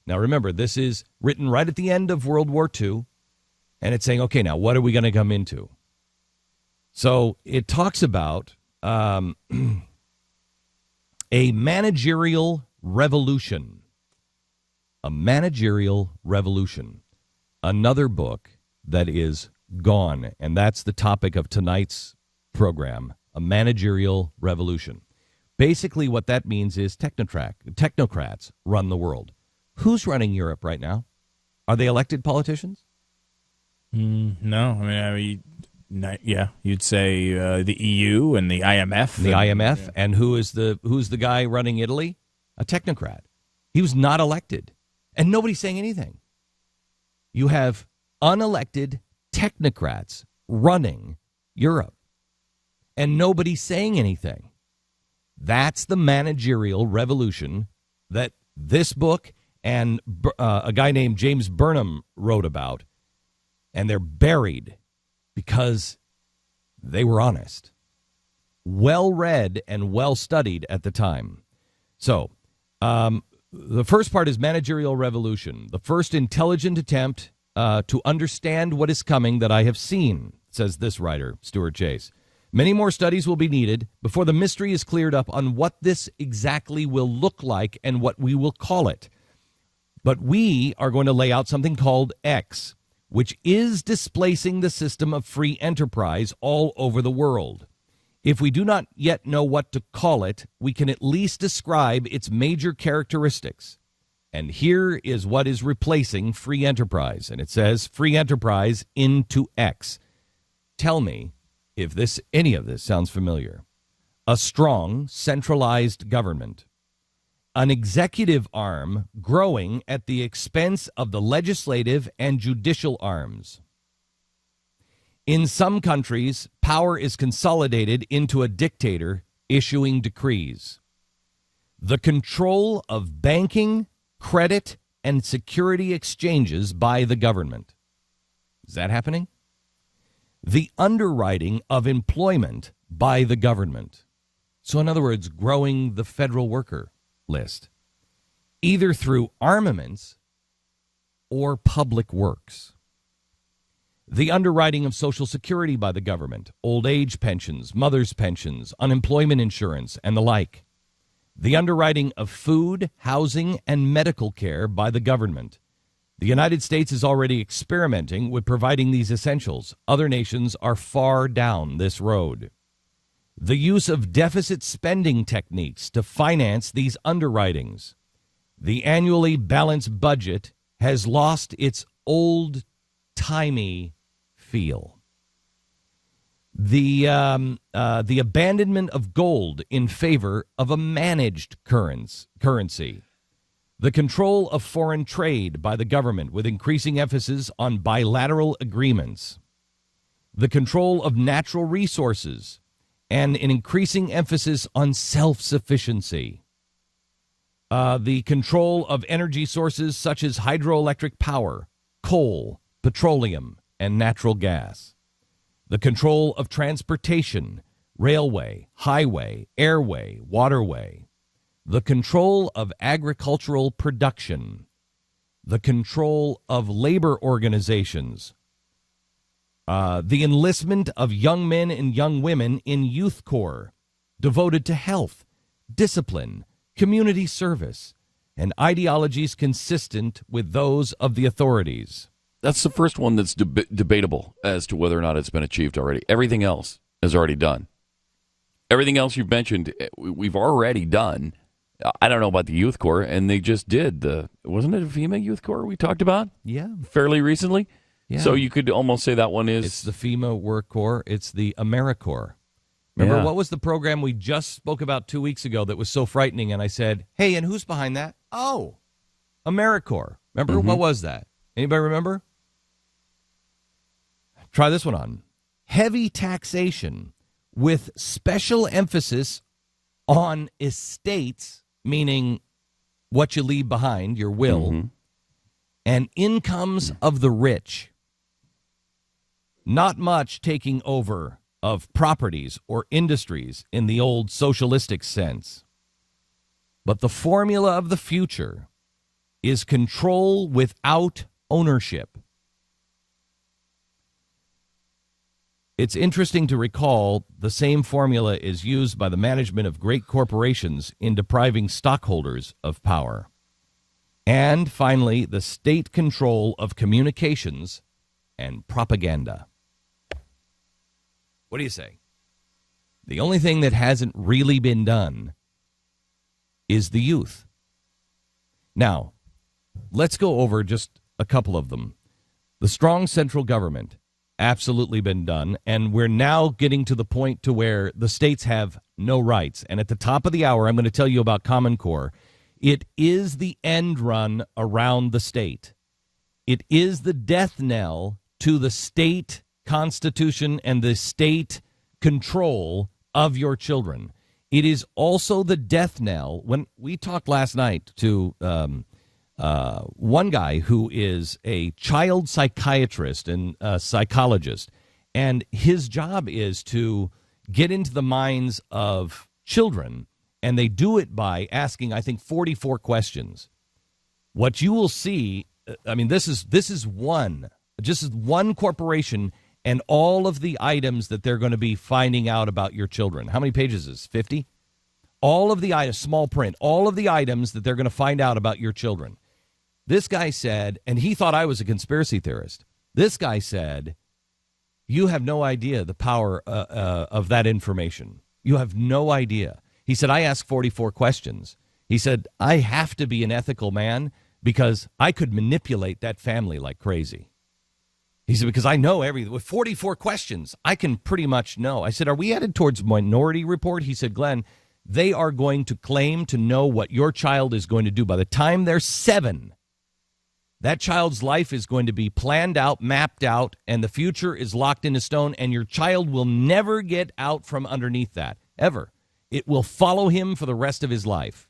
Now, remember, this is written right at the end of World War II, and it's saying, okay, now what are we going to come into? So it talks about a managerial revolution. A managerial revolution. Another book that is gone, and that's the topic of tonight's program, a managerial revolution. Basically what that means is technocrats run the world. Who's running Europe right now? Are they elected politicians? No. You'd say the EU and the IMF. The IMF, and who's the guy running Italy? A technocrat. He was not elected, and nobody's saying anything. You have unelected technocrats running Europe, and nobody's saying anything. That's the managerial revolution that this book and a guy named James Burnham wrote about, and they're buried because they were honest, well read and well studied at the time. So the first part is managerial revolution, the first intelligent attempt to understand what is coming that I have seen, says this writer, Stuart Chase. Many more studies will be needed before the mystery is cleared up on what this exactly will look like and what we will call it. But we are going to lay out something called X, which is displacing the system of free enterprise all over the world. If we do not yet know what to call it, we can at least describe its major characteristics. And here is what is replacing free enterprise. And it says free enterprise into X. Tell me if any of this sounds familiar. A strong, centralized government. An executive arm growing at the expense of the legislative and judicial arms. In some countries, power is consolidated into a dictator issuing decrees. The control of banking, credit, and security exchanges by the government. Is that happening? The underwriting of employment by the government. So in other words, growing the federal worker list, either through armaments or public works. The underwriting of Social Security by the government, old age pensions, mother's pensions, unemployment insurance, and the like. The underwriting of food, housing, and medical care by the government. The United States is already experimenting with providing these essentials. Other nations are far down this road. The use of deficit spending techniques to finance these underwritings. The annually balanced budget has lost its old-timey feel. The abandonment of gold in favor of a managed currency. The control of foreign trade by the government with increasing emphasis on bilateral agreements. The control of natural resources and an increasing emphasis on self-sufficiency. The control of energy sources such as hydroelectric power, coal, petroleum, and natural gas. The control of transportation, railway, highway, airway, waterway. The control of agricultural production. The control of labor organizations. The enlistment of young men and young women in youth corps devoted to health, discipline, community service, and ideologies consistent with those of the authorities. That's the first one that's debatable as to whether or not it's been achieved already. Everything else is already done. Everything else you've mentioned, we've already done. I don't know about the youth corps, and they just did. Wasn't it a FEMA youth corps we talked about? Yeah. Fairly recently? Yeah. So you could almost say that one is... It's the FEMA Work Corps. It's the AmeriCorps. Remember, what was the program we just spoke about 2 weeks ago that was so frightening? And I said, hey, and who's behind that? Oh, AmeriCorps. Remember? What was that? Anybody remember? Try this one on. Heavy taxation with special emphasis on estates, meaning what you leave behind, your will, and incomes of the rich. Not much taking over of properties or industries in the old socialistic sense. But the formula of the future is control without ownership. It's interesting to recall the same formula is used by the management of great corporations in depriving stockholders of power. And finally, the state control of communications and propaganda. What do you say? The only thing that hasn't really been done is the youth. Now, let's go over just a couple of them. The strong central government, absolutely been done, and we're now getting to the point to where the states have no rights. And at the top of the hour, I'm going to tell you about Common Core. It is the end run around the state. It is the death knell to the state constitution and the state control of your children. It is also the death knell. When we talked last night to one guy who is a child psychiatrist and a psychologist, and his job is to get into the minds of children, and they do it by asking, I think, 44 questions. What you will see, I mean, this is just one corporation and all of the items that they're going to be finding out about your children. How many pages is 50? All of the items, small print, all of the items that they're going to find out about your children. This guy said, and he thought I was a conspiracy theorist. This guy said, you have no idea the power of that information. You have no idea. He said, I asked 44 questions. He said, I have to be an ethical man because I could manipulate that family like crazy. He said, because I know everything. With 44 questions, I can pretty much know. I said, are we headed towards Minority Report? He said, Glenn, they are going to claim to know what your child is going to do. By the time they're 7, that child's life is going to be planned out, mapped out, and the future is locked into stone, and your child will never get out from underneath that, ever. It will follow him for the rest of his life.